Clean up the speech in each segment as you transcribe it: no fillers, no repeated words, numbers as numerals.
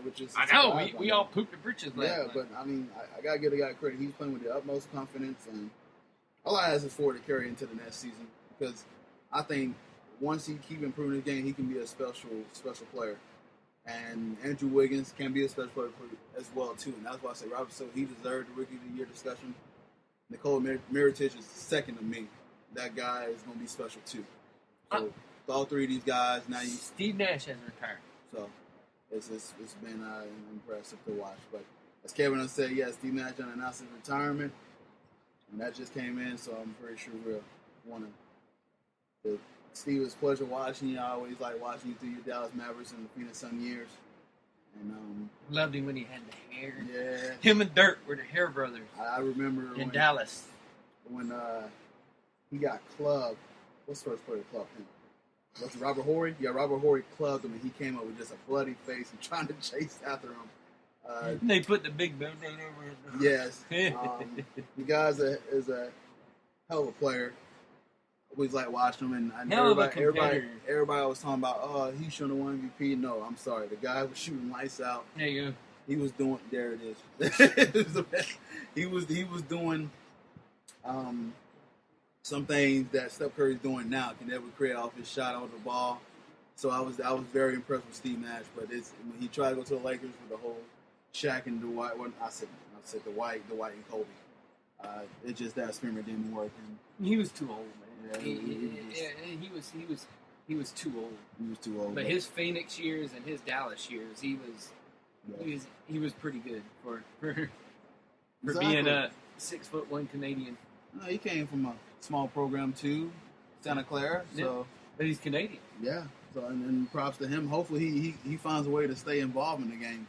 which is... I know, we all pooped the britches last night. Yeah, but, I mean, I got to give the guy credit. He's playing with the utmost confidence, and all I ask is for it to carry into the next season, because I think once he keep improving his game, he can be a special player. And Andrew Wiggins can be a special player as well, too. And that's why I say Robert, so he deserved the Rookie of the Year discussion. Nikola Mirotic is second to me. That guy is going to be special, too. So, all three of these guys, now you... Steve Nash has retired. So, it's been impressive to watch. But as Kevin said, Steve Nash announced his retirement. And that just came in, so I'm pretty sure we'll want to... Steve, it's a pleasure watching you. I always like watching you through your Dallas Mavericks and the Phoenix Sun years. And loved him when he had the hair. Yeah. Him and Dirk were the hair brothers. I remember in Dallas. When he got clubbed. What's the first player to club him? Was it Robert Horry? Yeah, Robert Horry clubbed him, and he came up with just a bloody face and trying to chase after him. They put the big Band-Aid over his Yes. The guy is a hell of a player. Always like watching him, and everybody was talking about, he shouldn't have won MVP. No, I'm sorry. The guy was shooting lights out. There you go. He was doing. There it is. He was doing some things that Steph Curry's doing now. Can never create off his shot on the ball. So I was very impressed with Steve Nash. But when he tried to go to the Lakers with the whole Shaq and Dwight. Well, I said Dwight and Kobe. It just that experiment didn't work. And he was too old, man. Yeah, he was too old. He was too old. But his Phoenix years and his Dallas years, he was pretty good for being a 6'1" Canadian. No, he came from a small program too, Santa Clara. So, but he's Canadian. Yeah. So and props to him. Hopefully he finds a way to stay involved in the game,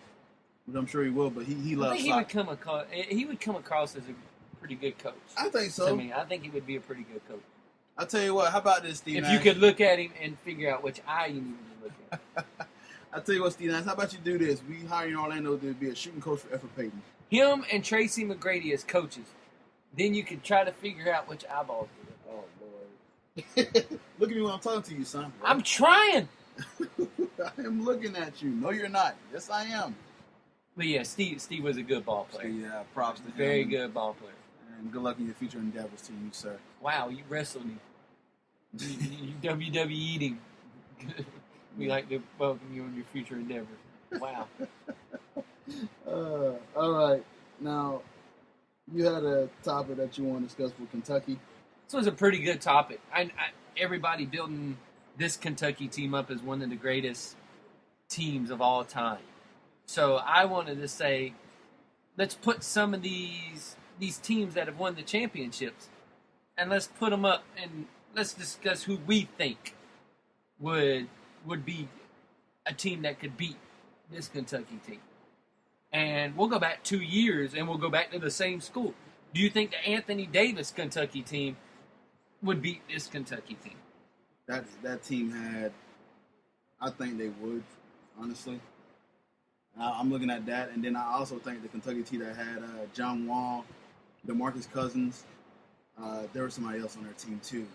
which I'm sure he will. But he loves. He would come across as a pretty good coach. I think so. To me, I think he would be a pretty good coach. I'll tell you what. How about this, Steve? If you could look at him and figure out which eye you need to look at. I'll tell you what, Steve. How about you do this? We hire in Orlando to be a shooting coach for Effort Payton. Him and Tracy McGrady as coaches. Then you could try to figure out which eyeballs you look. Oh, Lord. Look at me when I'm talking to you, son. Bro. I'm trying. I am looking at you. No, you're not. Yes, I am. But yeah, Steve was a good ball player. Yeah, props to him. Very good ball player. And good luck in your future endeavors to you, sir. Wow, you wrestled him. You WWE'd him. We like to welcome you in your future endeavors. Wow. All right. Now, you had a topic that you want to discuss with Kentucky. This was a pretty good topic. Everybody building this Kentucky team up as one of the greatest teams of all time. So I wanted to say, let's put some of these teams that have won the championships, and let's put them up, and let's discuss who we think would be a team that could beat this Kentucky team. And we'll go back 2 years, and we'll go back to the same school. Do you think the Anthony Davis Kentucky team would beat this Kentucky team? That team had, I think they would, honestly. I'm looking at that, and then I also think the Kentucky team that had John Wall, DeMarcus Cousins, there was somebody else on their team too.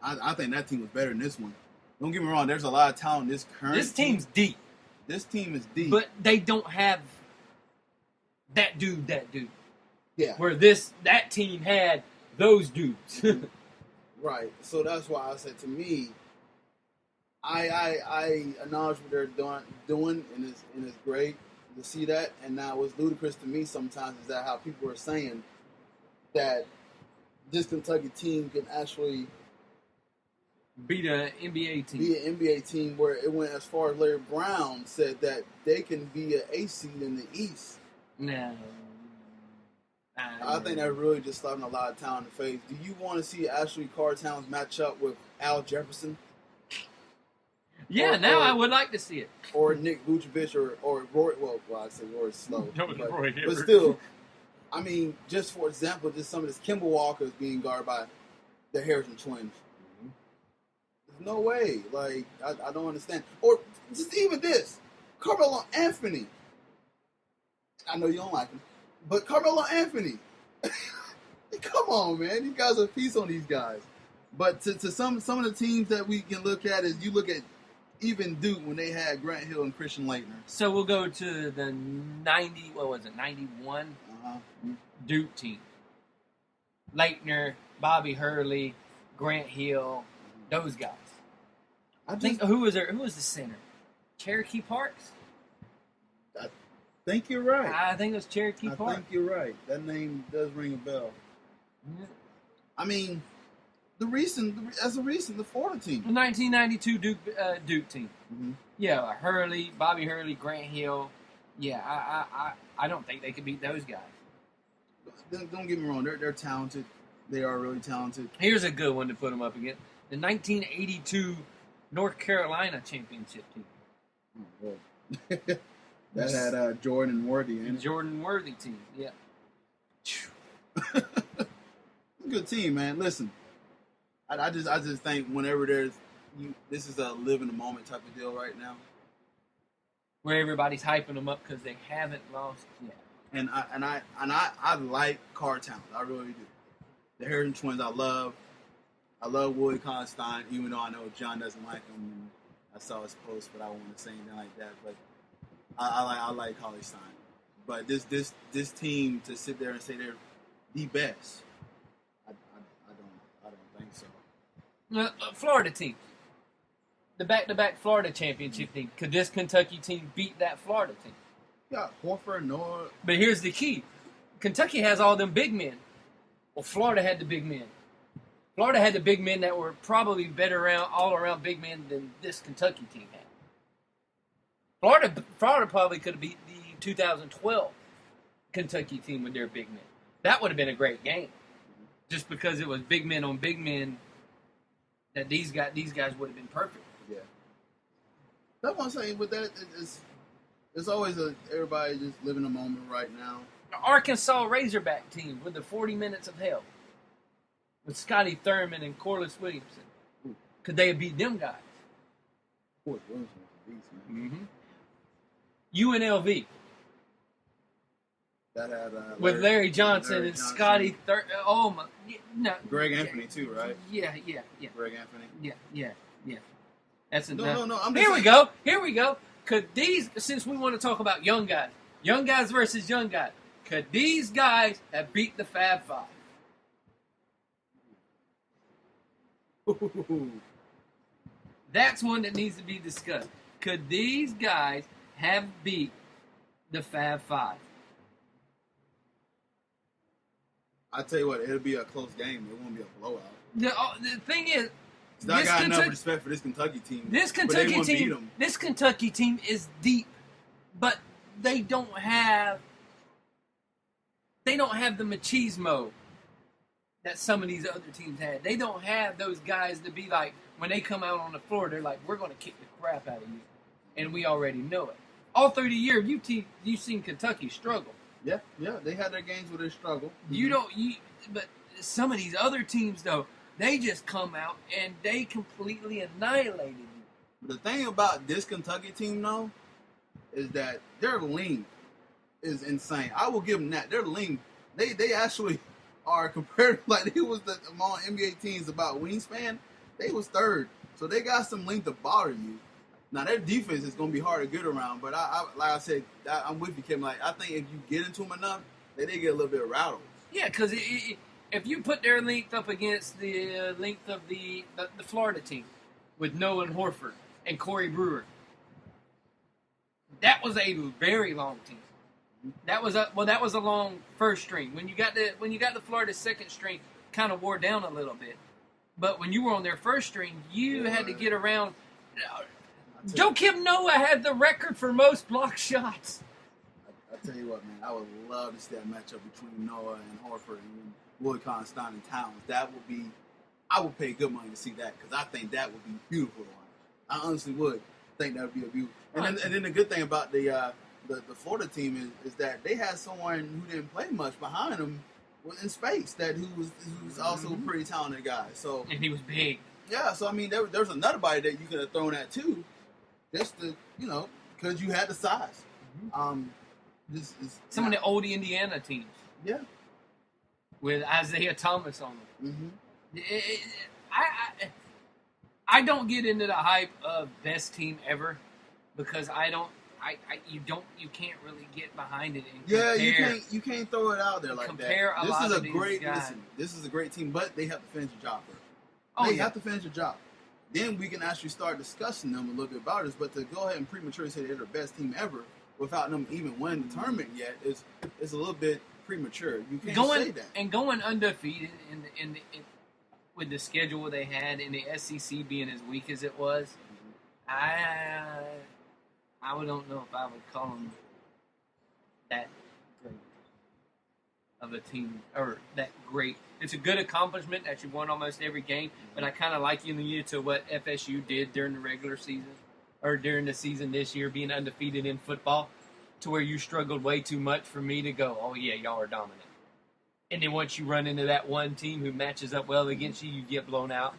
I think that team was better than this one. Don't get me wrong, there's a lot of talent in this current This team's deep. This team is deep. But they don't have that dude. Yeah. Where that team had those dudes. Right. So that's why I said, to me, I acknowledge what they're doing, and it's great to see that. And now what's ludicrous to me sometimes is that how people are saying that this Kentucky team can actually beat an NBA team. Be an NBA team, where it went as far as Larry Brown said that they can be an 8 seed in the East. No. I think that really just slapping a lot of talent in the face. Do you want to see Ashley Carr-Towns match up with Al Jefferson? Yeah, I would like to see it. Or Nick Vucevic or Roy. Well, I say Roy's slow. But still, I mean, just for example, just some of this Kimball Walker is being guarded by the Harrison twins. There's no way. Like, I don't understand. Or just even this. Carmelo Anthony. I know you don't like him. But Carmelo Anthony. Come on, man. You guys are a piece on these guys. But to some of the teams that we can look at is, you look at even Duke when they had Grant Hill and Christian Laettner. So we'll go to the 91 Duke team. Laettner, Bobby Hurley, Grant Hill, those guys. I think who was the center? Cherokee Parks? I think you're right. I think it was Cherokee Parks. I think you're right. That name does ring a bell. Yeah. I mean, the Florida team. The 1992 Duke team. Mm-hmm. Yeah, Hurley, Bobby Hurley, Grant Hill. Yeah, I don't think they could beat those guys. Don't get me wrong. They're talented. They are really talented. Here's a good one to put them up against. The 1982 North Carolina championship team. Oh, that had Jordan Worthy in it. Jordan Worthy team, yeah. Good team, man. Listen, I just think whenever this is a live in the moment type of deal right now, where everybody's hyping them up because they haven't lost yet. And I like Car talent. I really do. The Harrison twins, I love Willie Constein, even though I know John doesn't like him. And I saw his post, but I won't say anything like that. But I like Holly Stein. But this team to sit there and say they're the best, I don't think so. Florida team, the back-to-back Florida championship team. Could this Kentucky team beat that Florida team? Yeah, Horford, Noah. But here's the key: Kentucky has all them big men. Well, Florida had the big men. Florida had the big men that were probably better all around big men than this Kentucky team had. Florida probably could have beat the 2012 Kentucky team with their big men. That would have been a great game, just because it was big men on big men. That these guys would have been perfect. Yeah, that's what I'm saying. With that, it's always everybody just living a moment right now. The Arkansas Razorback team with the 40 Minutes of Hell with Scotty Thurman and Corliss Williamson. Could they have beat them guys? Corliss Williamson was a beast, man. UNLV. That had with Larry Johnson and Scotty Thurman. Oh my! No. Greg Anthony too, right? Yeah. Greg Anthony. Yeah. That's enough. No. Here we go. Could these, since we want to talk about young guys versus young guys, could these guys have beat the Fab Five? That's one that needs to be discussed. Could these guys have beat the Fab Five? I tell you what, it'll be a close game. It won't be a blowout. The thing is, I got enough respect for this Kentucky team. This Kentucky team is deep, but they don't have the machismo that some of these other teams had. They don't have those guys to be like, when they come out on the floor, they're like, we're going to kick the crap out of you, and we already know it. All through the year, you've seen Kentucky struggle. Yeah, they had their games where they struggle. But some of these other teams, though, they just come out and they completely annihilated you. The thing about this Kentucky team, though, is that their length is insane. I will give them that. Their length, they actually are compared, like they was among NBA teams about wingspan, they was third. So they got some length to bother you. Now, their defense is going to be hard to get around, but like I said, I'm with you, Kim. Like, I think if you get into them enough, they get a little bit rattled. Yeah, because if you put their length up against the length of the Florida team with Noah and Horford and Corey Brewer, that was a very long team. That was a long first string. When you got the Florida second string, kind of wore down a little bit. But when you were on their first string, you had to get around. Joakim Noah had the record for most block shots. I tell you what, man, I would love to see that matchup between Noah and Horford and Willie Constein and Towns. I would pay good money to see that because I think that would be beautiful to watch. I honestly would think that would be a beautiful. And then the good thing about the Florida team is that they had someone who didn't play much behind them in space who was also a pretty talented guy. So and he was big. Yeah, so I mean, there's another body that you could have thrown at too, just to because you had the size. Some of the old Indiana teams. Yeah. With Isaiah Thomas on them. I don't get into the hype of best team ever because you can't really get behind it and compare. You can't throw it out there like compare that. A lot of these guys. This is a great team, but they have to finish the job first. They have to finish the job. Then we can actually start discussing them a little bit about this. But to go ahead and prematurely say they're the best team ever without them even winning the tournament yet is a little bit premature. You can't say that. And going undefeated with the schedule they had in the SEC being as weak as it was, I don't know if I would call them that great of a team or that great. It's a good accomplishment that you won almost every game, but I kind of liken you to what FSU did during the regular season or during the season this year, being undefeated in football, to where you struggled way too much for me to go, oh yeah, y'all are dominant. And then once you run into that one team who matches up well against you, you get blown out.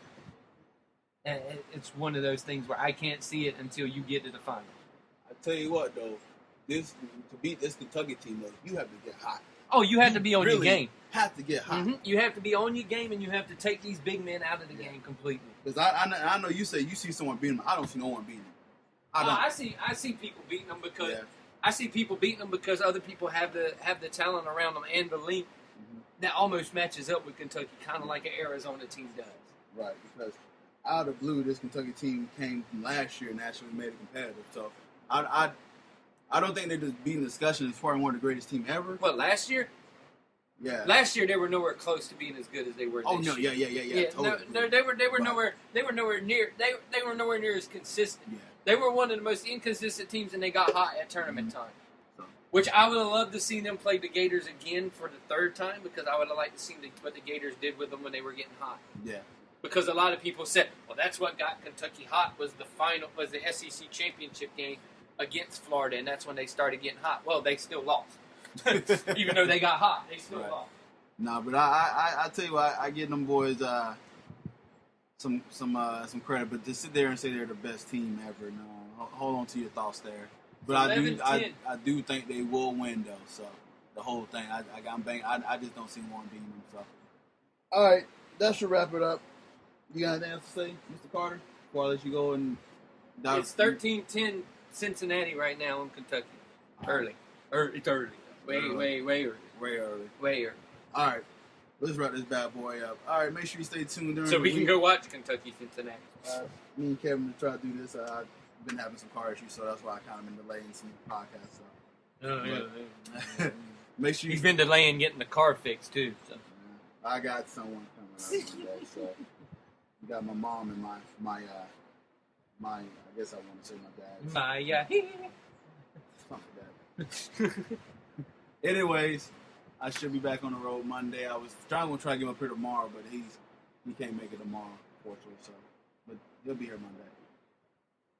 And it's one of those things where I can't see it until you get to the final. I tell you what, though, to beat this Kentucky team, though, you have to get hot. Oh, you have to be on your game. Have to get hot. Mm-hmm. You have to be on your game, and you have to take these big men out of the game completely. Because I know you say you see someone beating them. I don't see no one beating them. I see people beating them because I see people beating them because other people have the talent around them and the length that almost matches up with Kentucky, kind of like an Arizona team does. Right, because out of the blue, this Kentucky team came from last year and actually made it competitive. So I don't think they're just beating discussion as far as one of the greatest team ever. What, last year? Yeah. Last year they were nowhere close to being as good as they were this year. Yeah. Totally. No, they were nowhere near as consistent. Yeah. They were one of the most inconsistent teams, and they got hot at tournament time. Which I would have loved to see them play the Gators again for the third time, because I would have liked to see what the Gators did with them when they were getting hot. Yeah. Because a lot of people said, well, that's what got Kentucky hot was the SEC championship game against Florida, and that's when they started getting hot. Well, they still lost. Even though they got hot, they still lost. Nah, but I tell you what, I give them boys some credit, but to sit there and say they're the best team ever, no, hold on to your thoughts there. But I do think they will win though. So the whole thing, I just don't see one beating them. So all right, that should wrap it up. You got anything else to say, Mr. Carter? Before I let you go and it's 13-10 Cincinnati right now in Kentucky. Early. It's early. Way early. All right, let's wrap this bad boy up. All right, make sure you stay tuned during so we can go watch Kentucky Cincinnati. Me and Kevin try to do this. I've been having some car issues, so that's why I kind of been delaying some podcasts. So. Make sure he's been delaying getting the car fixed too. So. I got someone coming up today, so you got my mom and my I guess I want to say my dad. Something like that. Anyways, I should be back on the road Monday. I was try to get him up here tomorrow, but he can't make it tomorrow, unfortunately. So, but he'll be here Monday.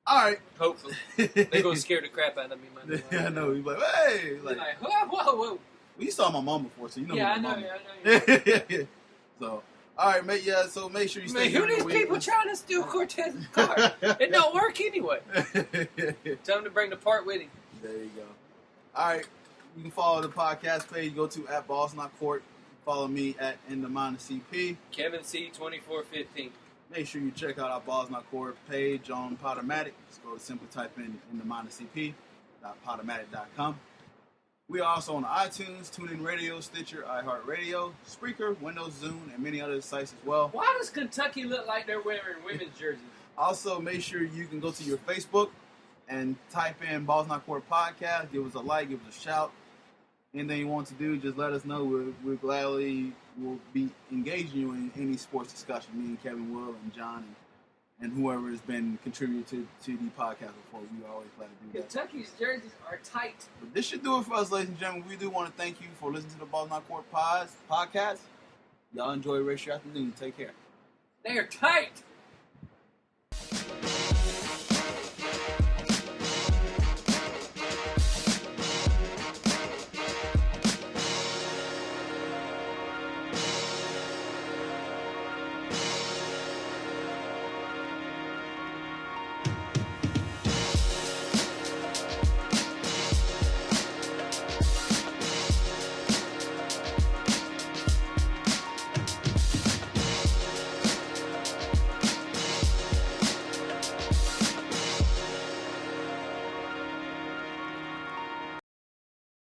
All right. Hopefully. They're going to scare the crap out of me Monday. Yeah, I know. He's like, hey. Like, whoa. Well, you saw my mom before, so you know. Yeah, I know. Yeah. So, all right, mate. Yeah, so make sure you stay. Who these people trying to steal Cortez's car? It don't work anyway. Tell him to bring the part with him. There you go. All right. You can follow the podcast page. Go to @BallsNotCourt. Follow me at @CP. Kevin C 2415. Make sure you check out our Balls Not Court page on Podomatic. Just go to simply type in the -CP.podomatic.com. We are also on iTunes, TuneIn Radio, Stitcher, iHeartRadio, Spreaker, Windows, Zune, and many other sites as well. Why does Kentucky look like they're wearing women's jerseys? Also, make sure you can go to your Facebook and type in Balls Not Court Podcast. Give us a like, give us a shout. Anything you want to do, just let us know. We'll gladly will be engaging you in any sports discussion. Me and Kevin will and John and whoever has been contributed to the podcast before. We always glad to do that. Kentucky's jerseys are tight. But this should do it for us, ladies and gentlemen. We do want to thank you for listening to the Balls Not Court podcast. Y'all enjoy the rest of your afternoon. Take care. They are tight.